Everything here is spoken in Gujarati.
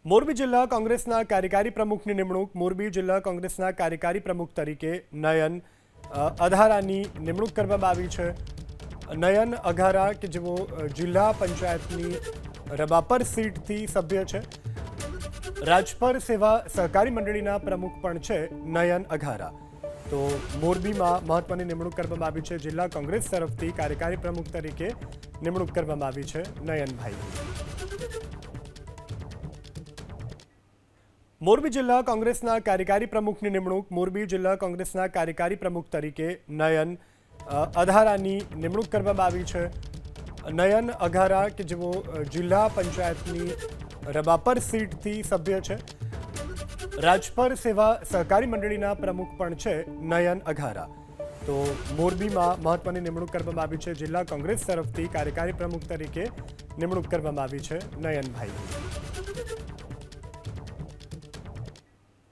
મોરબી જિલ્લા કોંગ્રેસના કાર્યકારી પ્રમુખની નિમણૂક મોરબી જિલ્લા કોંગ્રેસના કાર્યકારી પ્રમુખ તરીકે નયન અઘારાની નિમણૂક કરવામાં આવી છે। નયન અઘારા કે જેઓ જિલ્લા પંચાયતની રબાપર સીટથી સભ્ય છે, રાજપર સેવા સહકારી મંડળીના પ્રમુખ પણ છે નયન અઘારા। તો મોરબીમાં મહત્વની નિમણૂક કરવામાં આવી છે। જિલ્લા કોંગ્રેસ તરફથી કાર્યકારી પ્રમુખ તરીકે નિમણૂક કરવામાં આવી છે નયનભાઈ। મોરબી જિલ્લા કોંગ્રેસના કાર્યકારી પ્રમુખની નિમણૂક મોરબી જિલ્લા કોંગ્રેસના કાર્યકારી પ્રમુખ તરીકે નયન અઘારાની નિમણૂક કરવામાં આવી છે। નયન અઘારા કે જેઓ જિલ્લા પંચાયતની રબાપર સીટથી સભ્ય છે, રાજપર સેવા સહકારી મંડળીના પ્રમુખ પણ છે નયન અઘારા। તો મોરબીમાં મહત્વની નિમણૂક કરવામાં આવી છે। જિલ્લા કોંગ્રેસ તરફથી કાર્યકારી પ્રમુખ તરીકે નિમણૂક કરવામાં આવી છે નયનભાઈ।